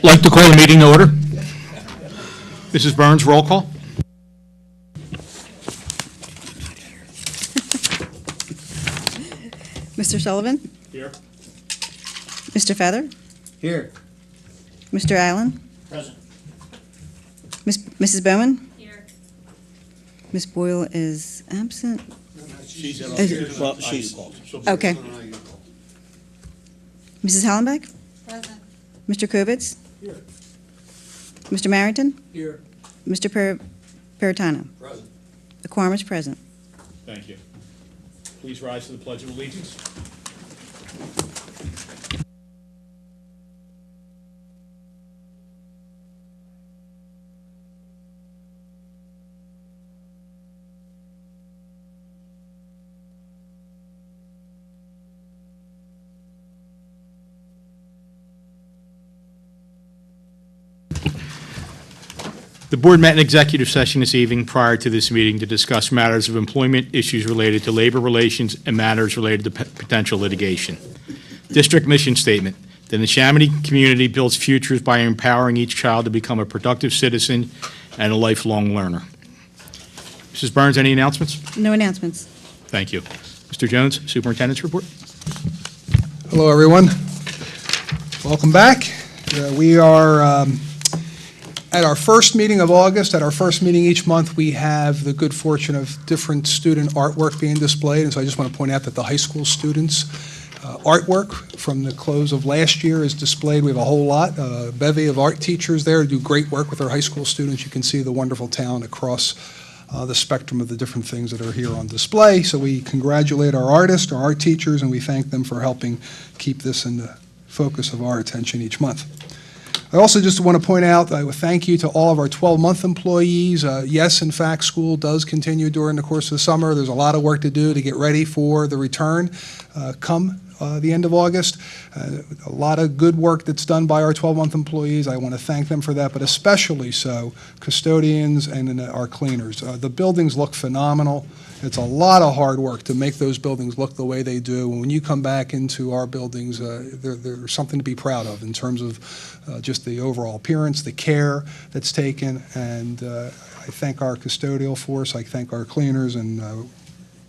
Like to call the meeting to order. Mrs. Burns, roll call. Mr. Sullivan? Here. Mr. Feather? Here. Mr. Allen? Present. Mrs. Bowman? Here. Ms. Boyle is absent. She's Well, she's Okay. Mrs. Hollenbeck? Present. Mr. Kovitz? Mr. Marrington? Here. Mr. Peritano? Present. The quorum is present. Thank you. Please rise to the Pledge of Allegiance. The board met in executive session this evening prior to this meeting to discuss matters of employment, issues related to labor relations, and matters related to potential litigation. District mission statement: the Neshaminy community builds futures by empowering each child to become a productive citizen and a lifelong learner. Mrs. Burns, any announcements? No announcements. Thank you. Mr. Jones, Superintendent's report. Hello, everyone. Welcome back. We are at our first meeting of August. At our first meeting each month, we have the good fortune of different student artwork being displayed, and so I just want to point out that the high school students' artwork from the close of last year is displayed. We have a whole lot, a bevy of art teachers there who do great work with our high school students. You can see the wonderful talent across the spectrum of the different things that are here on display. So we congratulate our artists, our art teachers, and we thank them for helping keep this in the focus of our attention each month. I also just want to point out, I would thank you to all of our 12-month employees. Yes, in fact, school does continue during the course of the summer. There's a lot of work to do to get ready for the return come the end of August. A lot of good work that's done by our 12-month employees. I want to thank them for that, but especially so custodians and our cleaners. The buildings look phenomenal. It's a lot of hard work to make those buildings look the way they do. And when you come back into our buildings, there's something to be proud of in terms of just the overall appearance, the care that's taken. And I thank our custodial force, I thank our cleaners, and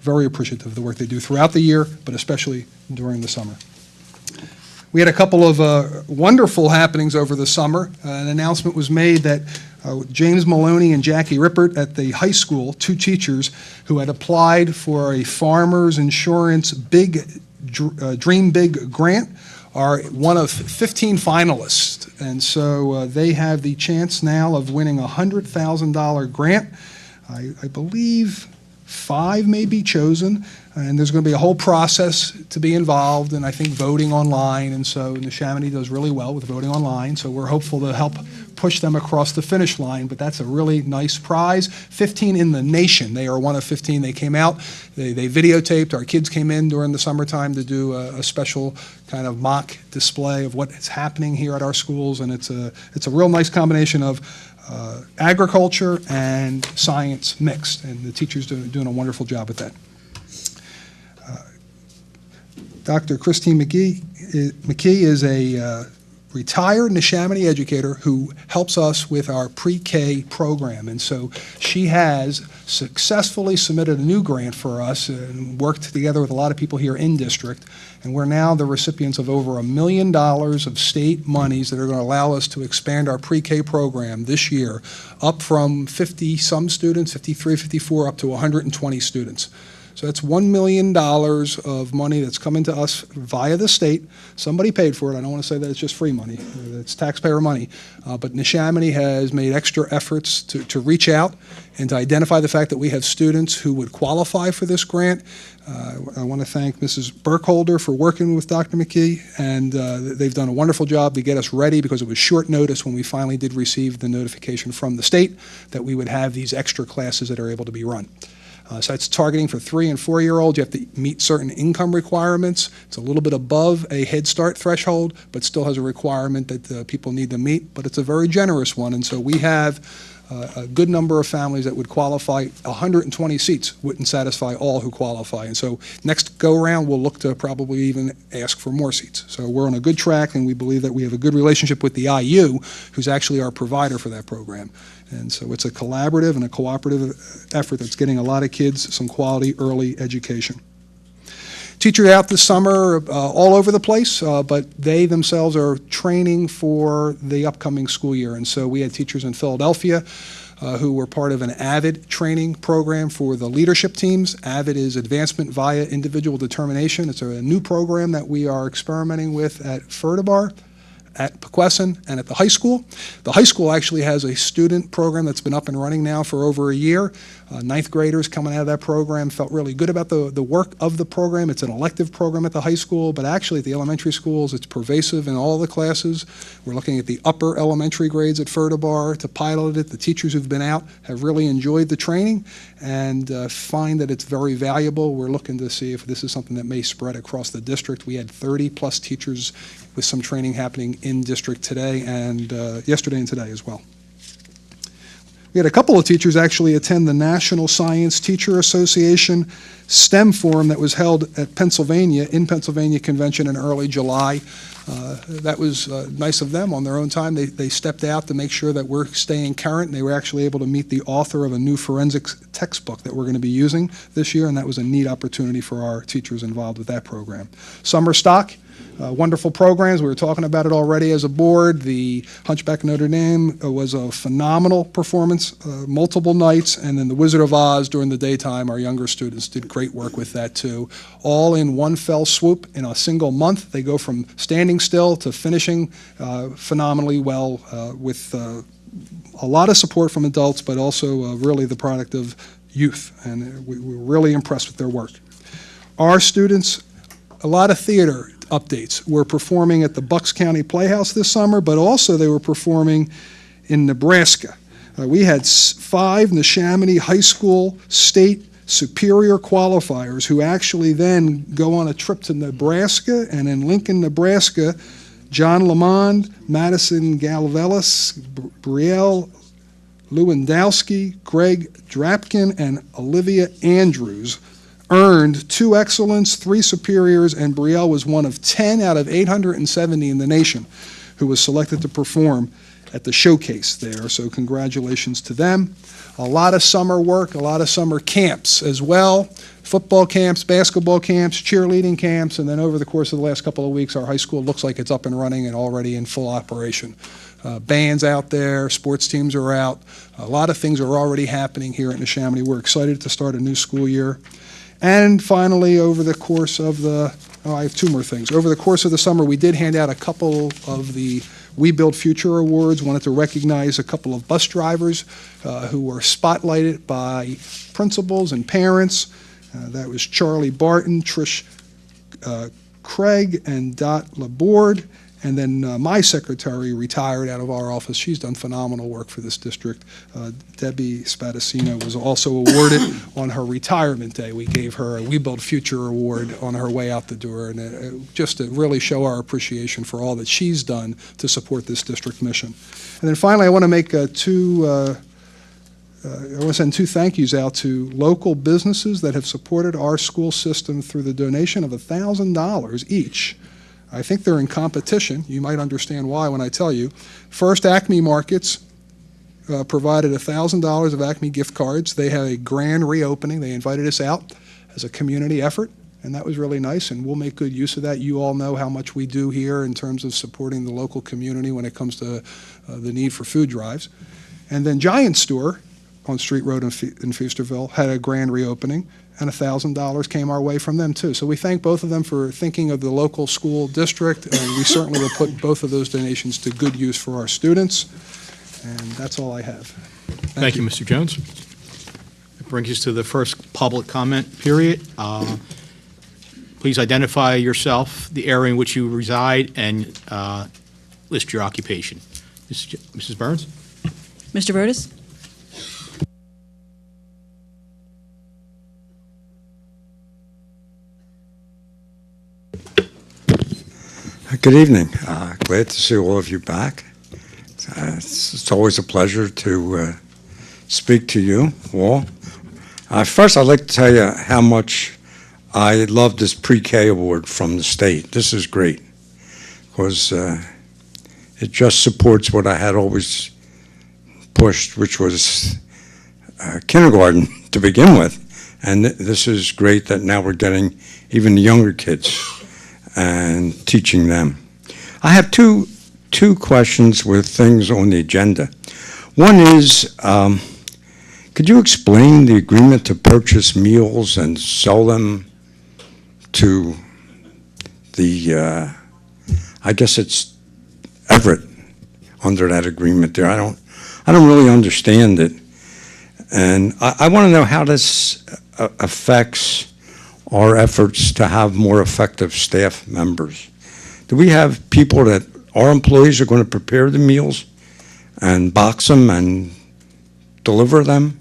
very appreciative of the work they do throughout the year, but especially during the summer. We had a couple of wonderful happenings over the summer. An announcement was made that James Maloney and Jackie Rippert at the high school, two teachers who had applied for a Farmers Insurance Dream Big grant, are one of 15 finalists. And so they have the chance now of winning a $100,000 grant. I believe 5 may be chosen, and there's going to be a whole process to be involved, and I think voting online, and so Neshaminy does really well with voting online, so we're hopeful to help push them across the finish line, but that's a really nice prize. 15 in the nation. They are one of 15. They came out, they videotaped. Our kids came in during the summertime to do a special kind of mock display of what is happening here at our schools, and it's a real nice combination of agriculture and science mixed, and the teachers doing a wonderful job with that. Dr. Christine McKee is a retired Neshaminy educator who helps us with our pre-K program, and so she has successfully submitted a new grant for us and worked together with a lot of people here in district, and we're now the recipients of over $1 million of state monies that are going to allow us to expand our pre-K program this year up from 50-some students, 53, 54, up to 120 students. So that's $1 million of money that's coming to us via the state. Somebody paid for it. I don't want to say that it's just free money. It's taxpayer money. But Neshaminy has made extra efforts to reach out and to identify the fact that we have students who would qualify for this grant. I want to thank Mrs. Burkholder for working with Dr. McKee, and they've done a wonderful job to get us ready because it was short notice when we finally did receive the notification from the state that we would have these extra classes that are able to be run. So it's targeting for 3- and 4-year-olds. You have to meet certain income requirements. It's a little bit above a Head Start threshold, but still has a requirement that people need to meet. But it's a very generous one, and so we have a good number of families that would qualify. 120 seats wouldn't satisfy all who qualify. And so next go-around, we'll look to probably even ask for more seats. So we're on a good track, and we believe that we have a good relationship with the IU, who's actually our provider for that program. And so it's a collaborative and a cooperative effort that's getting a lot of kids some quality early education. Teachers out this summer all over the place, but they themselves are training for the upcoming school year. And so we had teachers in Philadelphia who were part of an AVID training program for the leadership teams. AVID is Advancement via Individual Determination. It's a new program that we are experimenting with at Furtabar, at Pequesson, and at the high school. The high school actually has a student program that's been up and running now for over a year. Ninth graders coming out of that program felt really good about the work of the program. It's an elective program at the high school, but actually at the elementary schools, it's pervasive in all the classes. We're looking at the upper elementary grades at Furtabar to pilot it. The teachers who've been out have really enjoyed the training and find that it's very valuable. We're looking to see if this is something that may spread across the district. We had 30-plus teachers with some training happening in district today and yesterday and today as well. We had a couple of teachers actually attend the National Science Teacher Association STEM Forum that was held at Pennsylvania Convention in early July. That was nice of them on their own time. They stepped out to make sure that we're staying current, and they were actually able to meet the author of a new forensics textbook that we're going to be using this year, and that was a neat opportunity for our teachers involved with that program. Summer Stock. Wonderful programs. We were talking about it already as a board. The Hunchback of Notre Dame was a phenomenal performance, multiple nights, and then the Wizard of Oz during the daytime. Our younger students did great work with that too. All in one fell swoop in a single month. They go from standing still to finishing phenomenally well with a lot of support from adults, but also really the product of youth, and we were really impressed with their work. Our students, a lot of theater updates. We're performing at the Bucks County Playhouse this summer, but also they were performing in Nebraska. We had 5 Neshaminy High School state superior qualifiers who actually then go on a trip to Nebraska, and in Lincoln, Nebraska, John Lamond, Madison Galvelis, Brielle Lewandowski, Greg Drapkin, and Olivia Andrews earned 2 excellence, 3 superiors, and Brielle was one of 10 out of 870 in the nation who was selected to perform at the showcase there. So congratulations to them. A lot of summer work, a lot of summer camps as well. Football camps, basketball camps, cheerleading camps, and then over the course of the last couple of weeks, our high school looks like it's up and running and already in full operation. Bands out there, sports teams are out. A lot of things are already happening here at Neshaminy. We're excited to start a new school year. And finally, over the course of I have 2 more things. Over the course of the summer, we did hand out a couple of the We Build Future Awards. Wanted to recognize a couple of bus drivers who were spotlighted by principals and parents. That was Charlie Barton, Trish Craig, and Dot Laborde. And then my secretary retired out of our office. She's done phenomenal work for this district. Debbie Spadacino was also awarded on her retirement day. We gave her a We Build Future Award on her way out the door, and just to really show our appreciation for all that she's done to support this district mission. And then finally, I want to make I want to send 2 thank yous out to local businesses that have supported our school system through the donation of $1,000 each. I think they're in competition. You might understand why when I tell you. First, Acme Markets provided $1,000 of Acme gift cards. They had a grand reopening. They invited us out as a community effort, and that was really nice, and we'll make good use of that. You all know how much we do here in terms of supporting the local community when it comes to the need for food drives. And then Giant Store on Street Road in Feasterville had a grand reopening, and $1,000 came our way from them too. So we thank both of them for thinking of the local school district, and we certainly will put both of those donations to good use for our students. And that's all I have. Thank you, Mr. Jones. That brings us to the first public comment period. Please identify yourself, the area in which you reside, and list your occupation. Mrs. Burns? Mr. Burtis? Good evening. Glad to see all of you back. It's always a pleasure to speak to you all. First, I'd like to tell you how much I love this pre-K award from the state. This is great because it just supports what I had always pushed, which was kindergarten to begin with. And this is great that now we're getting even the younger kids and teaching them. I have two questions with things on the agenda. One is, could you explain the agreement to purchase meals and sell them to the, I guess it's Everett under that agreement there? I don't really understand it. And I want to know how this affects our efforts to have more effective staff members. Do we have people that our employees are going to prepare the meals and box them and deliver them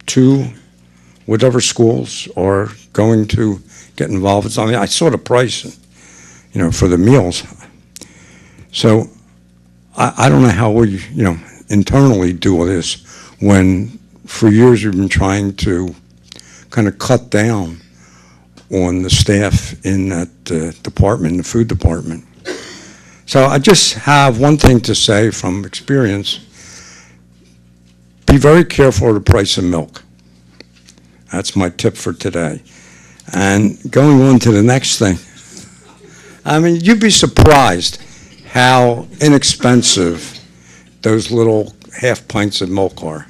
to whatever schools are going to get involved? I mean, I saw the price, for the meals. So I don't know how we, internally do all this when for years we've been trying to kind of cut down on the staff in that department, the food department. So I just have one thing to say from experience. Be very careful of the price of milk. That's my tip for today. And going on to the next thing, I mean, you'd be surprised how inexpensive those little half pints of milk are.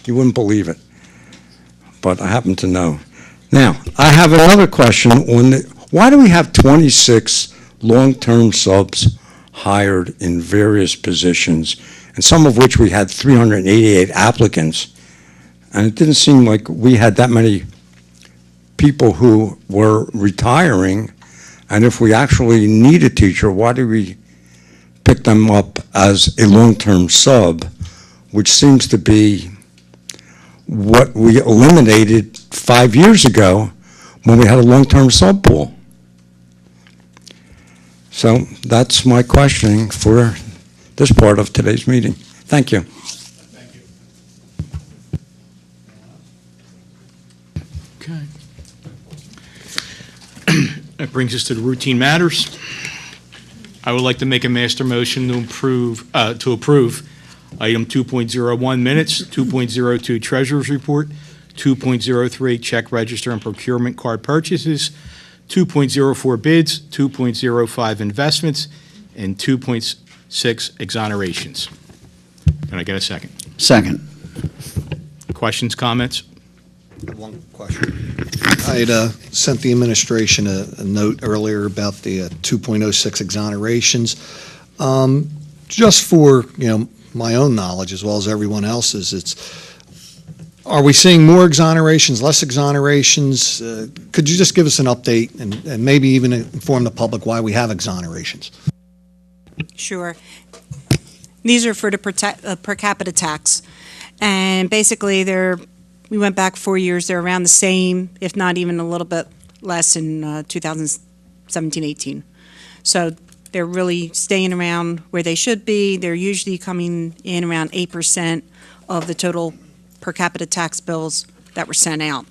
You wouldn't believe it, but I happen to know. Now, I have another question on why do we have 26 long-term subs hired in various positions, and some of which we had 388 applicants, and it didn't seem like we had that many people who were retiring, and if we actually need a teacher, why do we pick them up as a long-term sub, which seems to be what we eliminated 5 years ago when we had a long-term sub pool. So that's my questioning for this part of today's meeting. Thank you. Thank you. Okay. That brings us to the routine matters. I would like to make a master motion to approve item 2.01 minutes, 2.02 treasurer's report, 2.03 check register and procurement card purchases, 2.04 bids, 2.05 investments, and 2.6 exonerations. Can I get a second? Second. Questions, comments? One question. I had sent the administration a note earlier about the 2.06 exonerations. Just for, my own knowledge as well as everyone else's, are we seeing more exonerations, less exonerations? Could you just give us an update and maybe even inform the public why we have exonerations? Sure. These are for the per capita tax. And basically, we went back 4 years. They're around the same, if not even a little bit less in 2017-18. So they're really staying around where they should be. They're usually coming in around 8% of the total per capita tax bills that were sent out.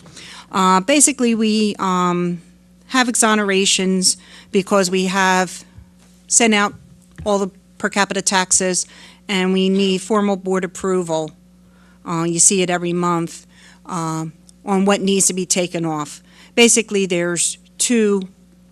Basically, we have exonerations because we have sent out all the per capita taxes, and we need formal board approval. You see it every month on what needs to be taken off. Basically, there's two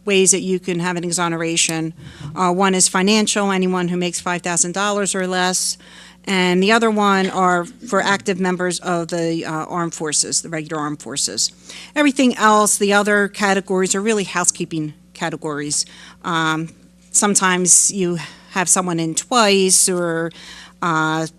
ways that you can have an exoneration. One is financial, anyone who makes $5,000 or less, and the other one are for active members of the armed forces, the regular armed forces. Everything else, the other categories are really housekeeping categories. Sometimes you have someone in twice, or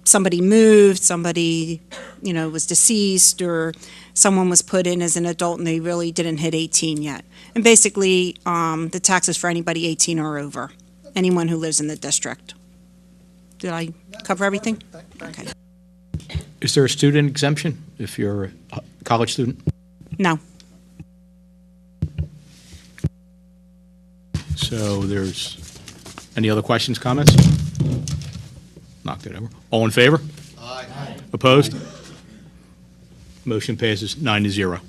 somebody moved, somebody, was deceased, or someone was put in as an adult and they really didn't hit 18 yet. And basically, the tax is for anybody 18 or over, anyone who lives in the district. Did I cover everything? Okay. Is there a student exemption if you're a college student? No. So there's any other questions, comments? Knocked it over. All in favor? Aye. Opposed? Motion passes 9-0.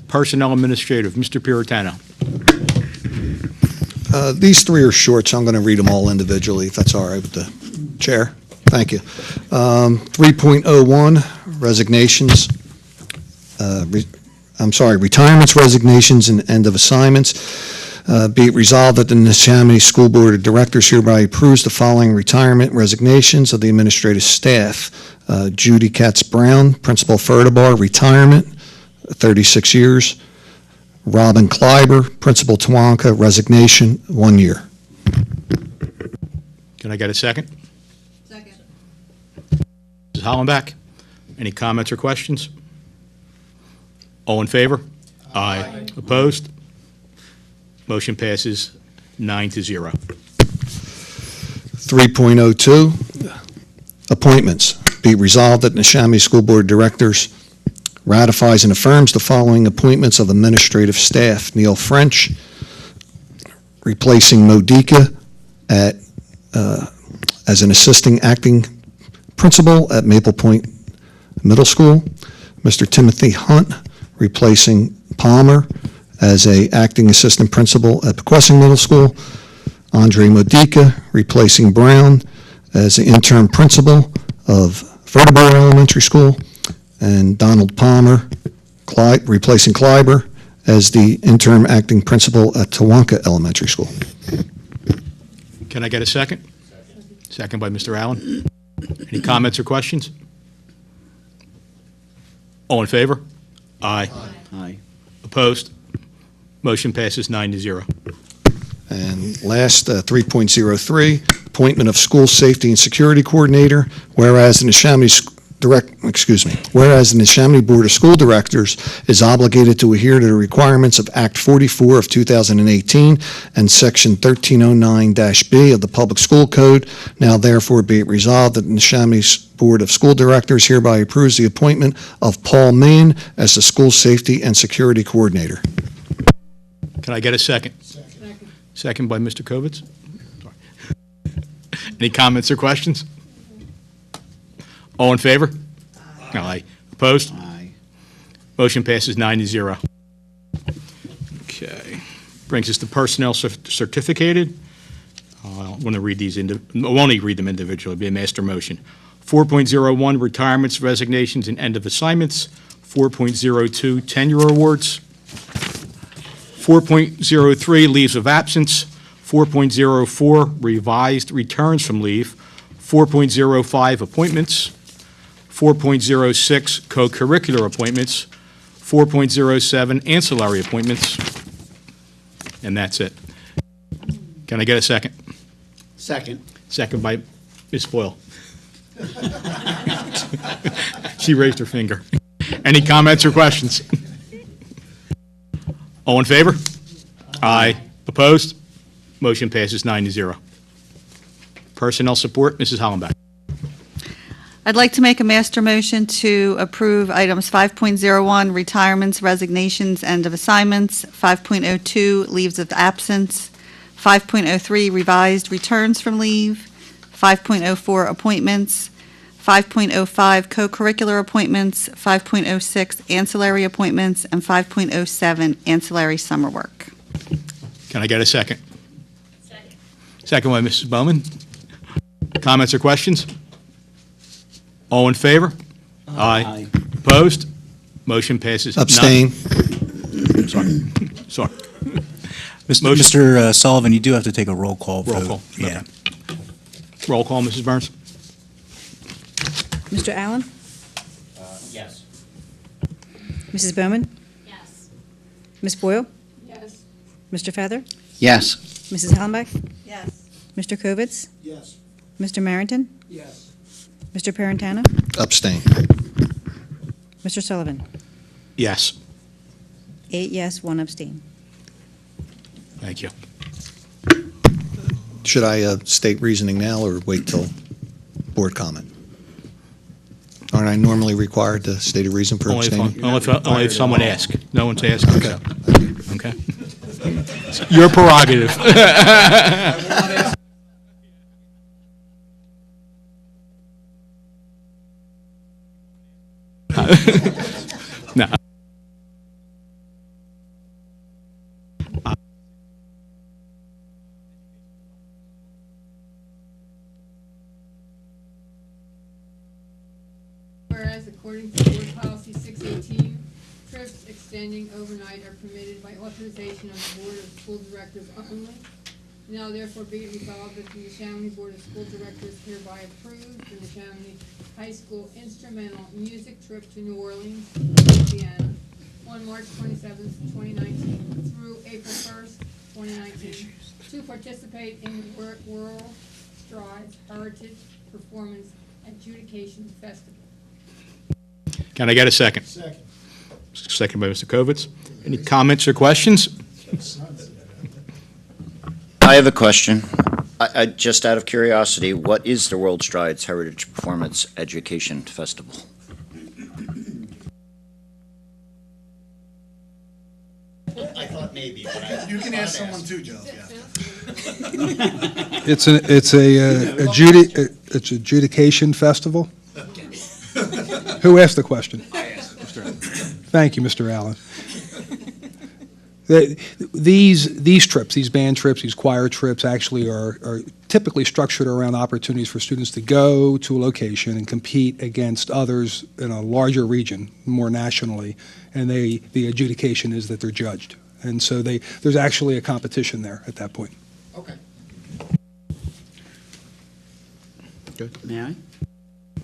Personnel Administrative, Mr. Piratano. These three are short, so I'm going to read them all individually, if that's all right with the chair. Thank you. 3.01, resignations. Retirements, resignations, and end of assignments. Be it resolved that the Neshaminy School Board of Directors hereby approves the following retirement resignations of the administrative staff. Judy Katz-Brown, Principal Furtabar, retirement, 36 years. Robin Kleiber, Principal Tawanka, resignation, 1 year. Can I get a second? Second. Mrs. Hollenbeck, any comments or questions? All in favor? Aye. Opposed? Motion passes 9-0. 3.02, appointments. Be it resolved that Neshaminy School Board of Directors ratifies and affirms the following appointments of administrative staff. Neil French, replacing Modica as an assisting acting principal at Maple Point Middle School. Mr. Timothy Hunt, replacing Palmer as a acting assistant principal at Pequessing Middle School. Andre Modica, replacing Brown as the interim principal of Vertibird Elementary School. And Donald Palmer, replacing Kleiber as the interim acting principal at Tawanka Elementary School. Can I get a second? Second by Mr. Allen. Any comments or questions? All in favor? Aye. Aye. Opposed? Motion passes 9-0. And last, 3.03, appointment of school safety and security coordinator, whereas the Neshaminy whereas the Neshaminy Board of School Directors is obligated to adhere to the requirements of Act 44 of 2018 and Section 1309-B of the Public School Code, now therefore be it resolved that the Neshaminy Board of School Directors hereby approves the appointment of Paul Main as the school safety and security coordinator. Can I get a second? Second by Mr. Kovitz. Any comments or questions? All in favor? Aye. Opposed? Aye. Motion passes 9-0. Okay. Brings us to personnel certificated. I want to read these, I'll only read them individually, it'll be a master motion. 4.01, retirements, resignations, and end of assignments. 4.02, tenure awards. 4.03, leaves of absence. 4.04, revised returns from leave. 4.05, appointments. 4.06, co-curricular appointments. 4.07, ancillary appointments. And that's it. Can I get a second? Second. Second by Ms. Boyle. She raised her finger. Any comments or questions? All in favor? Aye. Opposed? Motion passes 9-0. Personnel support, Mrs. Hollenbeck. I'd like to make a master motion to approve items 5.01, retirements, resignations, end of assignments, 5.02, leaves of absence, 5.03, revised returns from leave, 5.04, appointments, 5.05, co-curricular appointments, 5.06, ancillary appointments, and 5.07, ancillary summer work. Can I get a second? Second. Second by Mrs. Bowman. Comments or questions? All in favor? Aye. Opposed? Motion passes. Abstain. Sorry. Mr. Sullivan, you do have to take a roll call vote. Roll call. Yeah. Okay. Roll call, Mrs. Burns. Mr. Allen? Yes. Mrs. Bowman? Yes. Ms. Boyle? Yes. Mr. Feather? Yes. Mrs. Hollenbeck? Yes. Mr. Kovitz? Yes. Mr. Marrington? Yes. Mr. Parentano? Abstain. Mr. Sullivan? Yes. 8 yes, 1 abstain. Thank you. Should I state reasoning now or wait till board comment? Aren't I normally required to state a reason for Only abstaining? if someone asks. No one's asking. Okay. So. Okay. Your prerogative. No. Whereas according to Board Policy 618, trips extending overnight are permitted by authorization of the Board of School Directors only. Now therefore be it resolved that the Neshaminy Board of School Directors hereby approves the Neshaminy High School instrumental music trip to New Orleans, Louisiana, on March 27th, 2019 through April 1st, 2019, to participate in the World Strides Heritage Performance Adjudication Festival. Can I get a second? Second by Mr. Kovitz. Any comments or questions? I have a question. Just out of curiosity, what is the World Strides Heritage Performance Education Festival? I thought maybe, but I... You can ask someone too, Joe. It's adjudication festival? Who asked the question? I asked. Thank you, Mr. Allen. These trips, these band trips, these choir trips actually are typically structured around opportunities for students to go to a location and compete against others in a larger region, more nationally, and the adjudication is that they're judged. And so there's actually a competition there at that point. Okay. May I? I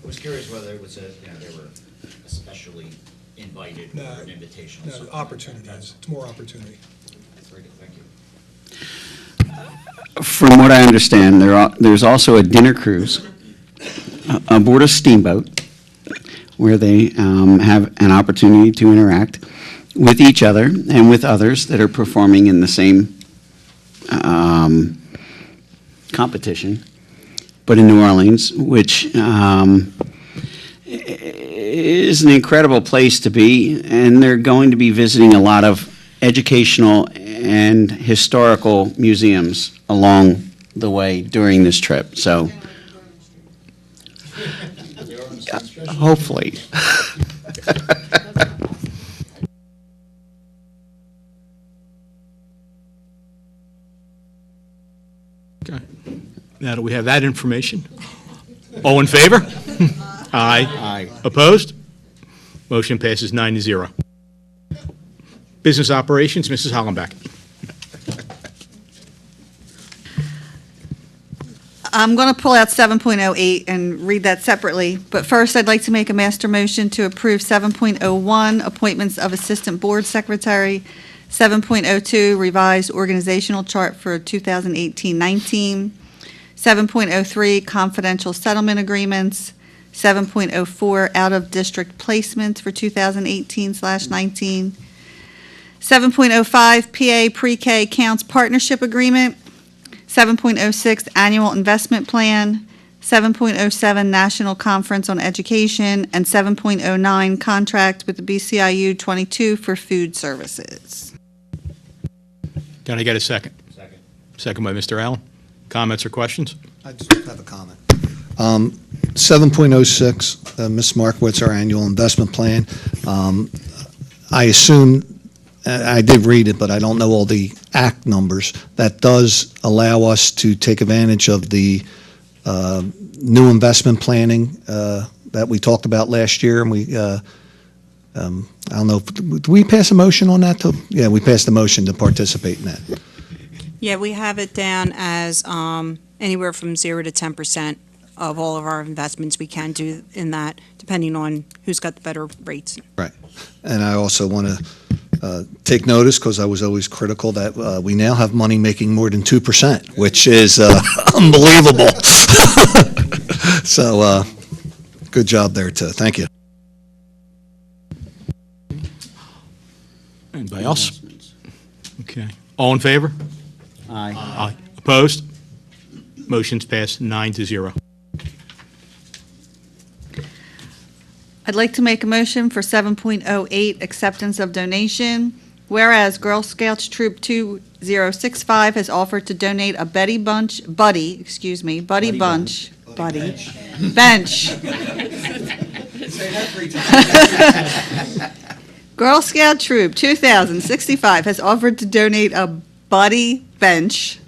was curious whether it was they were especially invited No, or an invitation. No, opportunities. It's more opportunity. Very good, thank you. From what I understand, there's also a dinner cruise aboard a steamboat where they have an opportunity to interact with each other and with others that are performing in the same competition, but in New Orleans, which is an incredible place to be, and they're going to be visiting a lot of educational and historical museums along the way during this trip. So, hopefully. Okay. Now that we have that information, all in favor? Aye. Opposed? Motion passes 9-0. Business operations, Mrs. Hollenbeck. I'm going to pull out 7.08 and read that separately, but first I'd like to make a master motion to approve 7.01, appointments of Assistant Board Secretary, 7.02, revised organizational chart for 2018-19, 7.03, confidential settlement agreements, 7.04, out-of-district placements for 2018/19, 7.05, PA Pre-K Counts Partnership Agreement, 7.06, Annual Investment Plan, 7.07, National Conference on Education, and 7.09, Contract with the BCIU 22 for food services. Can I get a second? Second. Second by Mr. Allen. Comments or questions? I just have a comment. 7.06, Ms. Markowitz, our annual investment plan. I assume, I did read it, but I don't know all the act numbers. That does allow us to take advantage of the new investment planning that we talked about last year, and we, I don't know, did we pass a motion on that? Yeah, we passed a motion to participate in that. Yeah, we have it down as anywhere from 0 to 10% of all of our investments we can do in that, depending on who's got the better rates. Right. And I also want to take notice, because I was always critical, that we now have money making more than 2%, which is unbelievable. So good job there, too. Thank you. Anybody else? Okay. All in favor? Aye. Aye. Opposed? Motion's passed 9-0. I'd like to make a motion for 7.08, acceptance of donation. Whereas Girl Scouts Troop 2065 has offered to donate a Buddy Bench Girl Scout Troop 2065 has offered to donate a buddy bench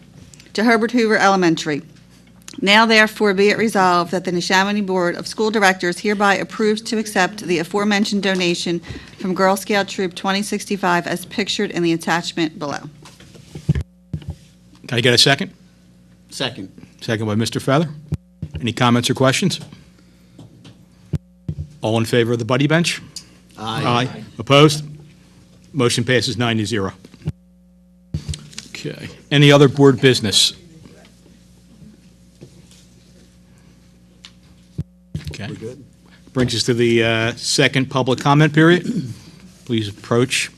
to Herbert Hoover Elementary. Now therefore be it resolved that the Neshaminy Board of School Directors hereby approves to accept the aforementioned donation from Girl Scout Troop 2065 as pictured in the attachment below. Can I get a second? Second. Second by Mr. Feather. Any comments or questions? All in favor of the buddy bench? Aye. Opposed? Motion passes 9-0. Okay. Any other board business? Okay. We're good. Brings us to the second public comment period. Please approach.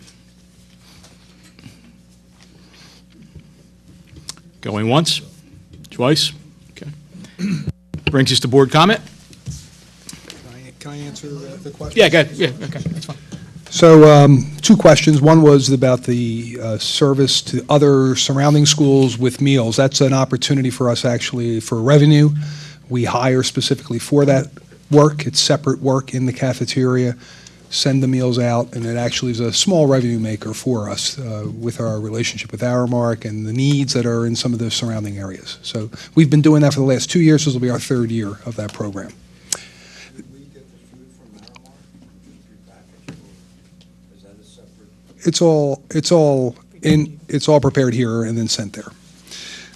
Going once, twice. Okay. Brings us to board comment. Can I answer the question? Yeah, go ahead. Yeah, okay, that's fine. So, two questions. One was about the service to other surrounding schools with meals. That's an opportunity for us, actually, for revenue. We hire specifically for that work. It's separate work in the cafeteria, send the meals out, and it actually is a small revenue maker for us with our relationship with Aramark and the needs that are in some of the surrounding areas. So we've been doing that for the last 2 years. This will be our third year of that program. It's all prepared here and then sent there.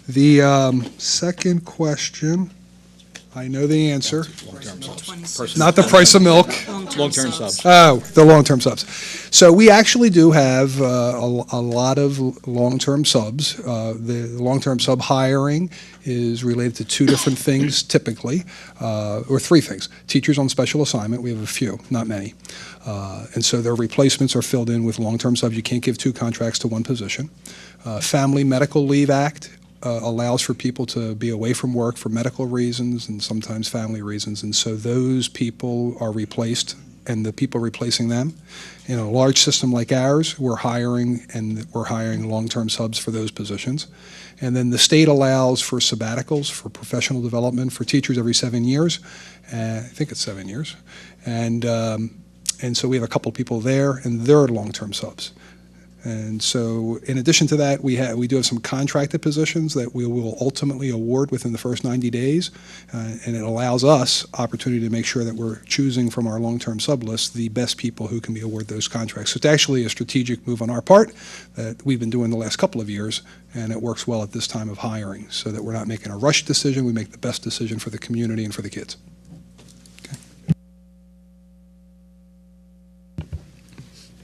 The second question, I know the answer. Not the price of milk. Long-term subs. Oh, the long-term subs. So we actually do have a lot of long-term subs. The long-term sub hiring is related to two different things typically, or three things. Teachers on special assignment, we have a few, not many. And so their replacements are filled in with long-term subs. You can't give two contracts to one position. Family Medical Leave Act allows for people to be away from work for medical reasons and sometimes family reasons, and so those people are replaced and the people replacing them. In a large system like ours, we're hiring long-term subs for those positions. And then the state allows for sabbaticals, for professional development for teachers every 7 years. I think it's 7 years. And so we have a couple people there, and they're long-term subs. And so in addition to that, we do have some contracted positions that we will ultimately award within the first 90 days, and it allows us opportunity to make sure that we're choosing from our long-term sub list the best people who can be awarded those contracts. So it's actually a strategic move on our part that we've been doing the last couple of years, and it works well at this time of hiring so that we're not making a rush decision. We make the best decision for the community and for the kids.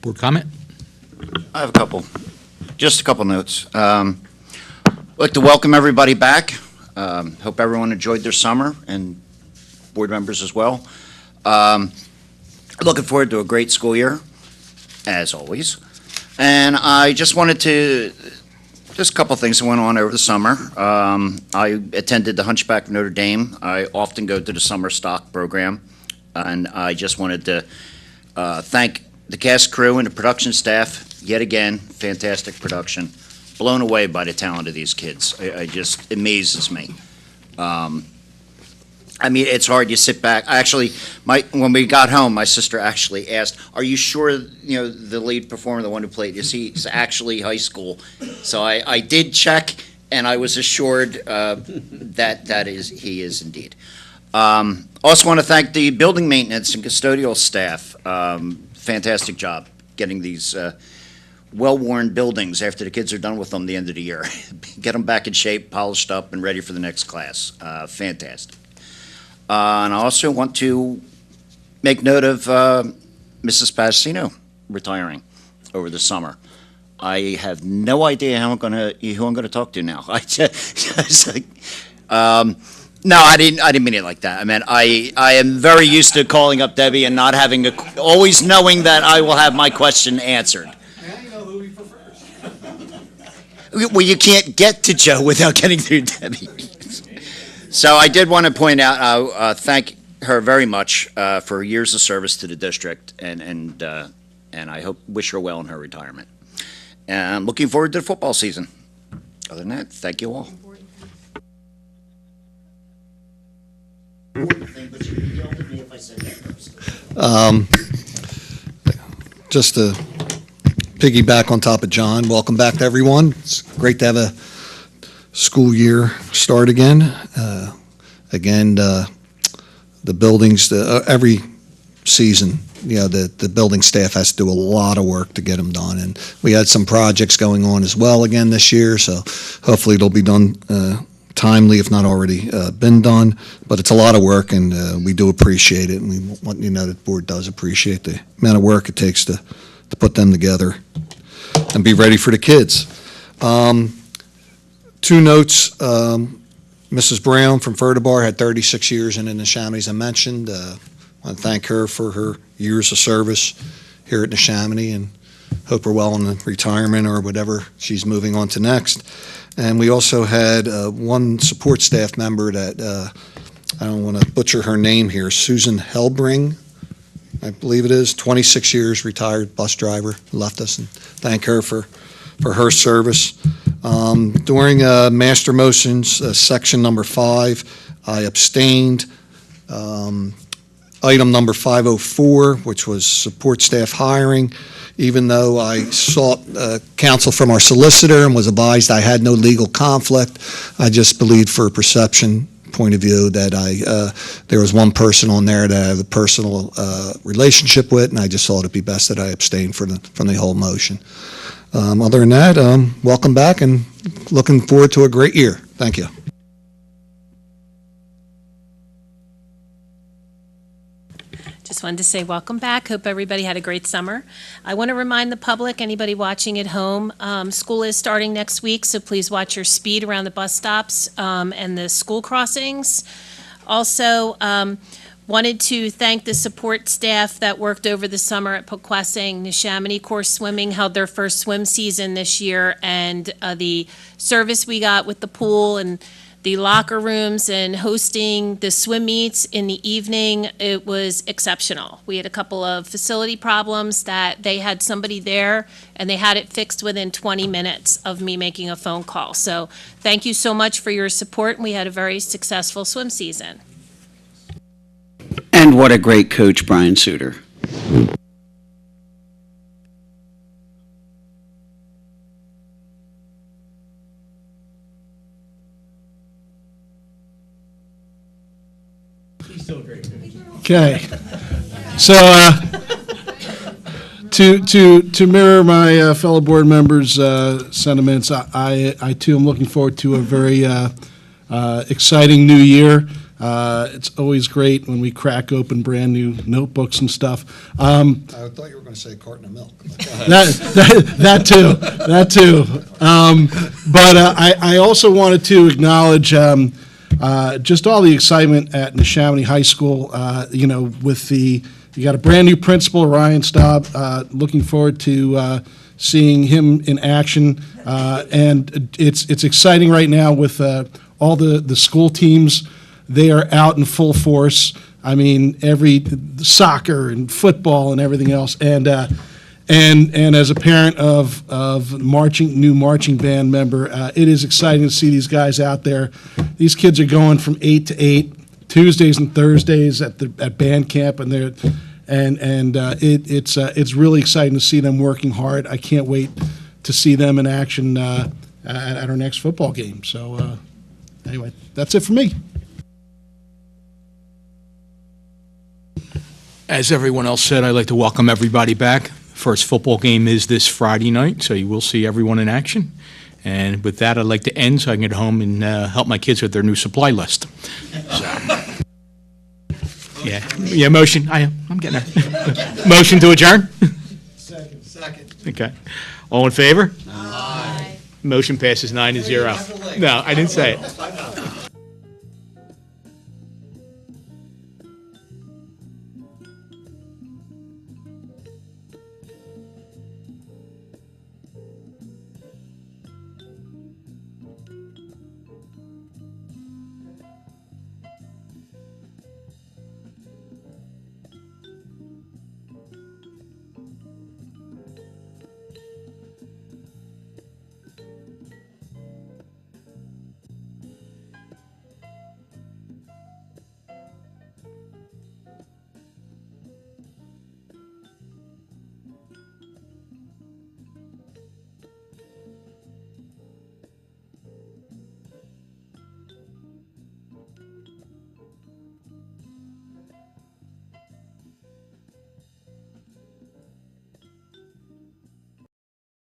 Board comment? I have just a couple notes. I'd like to welcome everybody back. Hope everyone enjoyed their summer, and board members as well. Looking forward to a great school year, as always. And I just wanted to, just a couple things that went on over the summer. I attended the Hunchback of Notre Dame. I often go to the summer stock program, and I just wanted to thank the cast crew and the production staff. Yet again, fantastic production. Blown away by the talent of these kids. I just amazes me. I mean, it's hard. You sit back. When we got home, my sister actually asked, "Are you sure? The lead performer, the one who played, he's actually high school?" So I did check, and I was assured that he is indeed. Also, want to thank the building maintenance and custodial staff. Fantastic job getting these well-worn buildings after the kids are done with them the end of the year. Get them back in shape, polished up, and ready for the next class. Fantastic. And I also want to make note of Mrs. Pasino retiring over the summer. I have no idea who I'm going to talk to now. No, I didn't mean it like that. I mean, I am very used to calling up Debbie and not having always knowing that I will have my question answered. Well, you can't get to Joe without getting through Debbie. So I did want to point out, thank her very much for years of service to the district, and I wish her well in her retirement. And I'm looking forward to the football season. Other than that, thank you all. important thing, but you'd be yelling at me if I said that first. Just to piggyback on top of John, welcome back to everyone. It's great to have a school year start again. The buildings, every season, the building staff has to do a lot of work to get them done. And we had some projects going on as well again this year, so hopefully it'll be done timely, if not already been done. But it's a lot of work, and we do appreciate it. And we want you to know that the board does appreciate the amount of work it takes to put them together and be ready for the kids. 2 notes. Mrs. Brown from Fertibar had 36 years in the Neshaminy, as I mentioned. I want to thank her for her years of service here at Neshaminy, and hope her well in the retirement or whatever she's moving on to next. And we also had one support staff member that, I don't want to butcher her name here, Susan Helbring, I believe it is, 26 years, retired bus driver, left us, and thank her for her service. During Master Motions, section number 5, I abstained. Item number 504, which was support staff hiring, even though I sought counsel from our solicitor and was advised I had no legal conflict, I just believed for a perception point of view that there was one person on there that I have a personal relationship with, and I just thought it'd be best that I abstain from the whole motion. Other than that, welcome back and looking forward to a great year. Thank you. Just wanted to say welcome back. Hope everybody had a great summer. I want to remind the public, anybody watching at home, school is starting next week, so please watch your speed around the bus stops and the school crossings. Also, wanted to thank the support staff that worked over the summer at Pequessing. Neshaminy Course Swimming held their first swim season this year, and the service we got with the pool and the locker rooms and hosting the swim meets in the evening, it was exceptional. We had a couple of facility problems that they had somebody there, and they had it fixed within 20 minutes of me making a phone call. So thank you so much for your support, and we had a very successful swim season. And what a great coach, Brian Suter. Okay, so to mirror my fellow board members' sentiments, I too am looking forward to a very exciting new year. It's always great when we crack open brand new notebooks and stuff. I thought you were going to say a carton of milk. That too. But I also wanted to acknowledge just all the excitement at Neshaminy High School. You got a brand new principal, Ryan Staub. Looking forward to seeing him in action, and it's exciting right now with all the school teams. They are out in full force. I mean, every soccer and football and everything else. And as a parent of new marching band member, it is exciting to see these guys out there. These kids are going from 8 to 8, Tuesdays and Thursdays at band camp, and it's really exciting to see them working hard. I can't wait to see them in action at our next football game. So anyway, that's it for me. As everyone else said, I'd like to welcome everybody back. First football game is this Friday night, so you will see everyone in action. And with that, I'd like to end so I can get home and help my kids with their new supply list. So, yeah, motion. I'm getting there. Motion to adjourn? Second. Okay. All in favor? Aye. Motion passes 9-0. No, I didn't say it.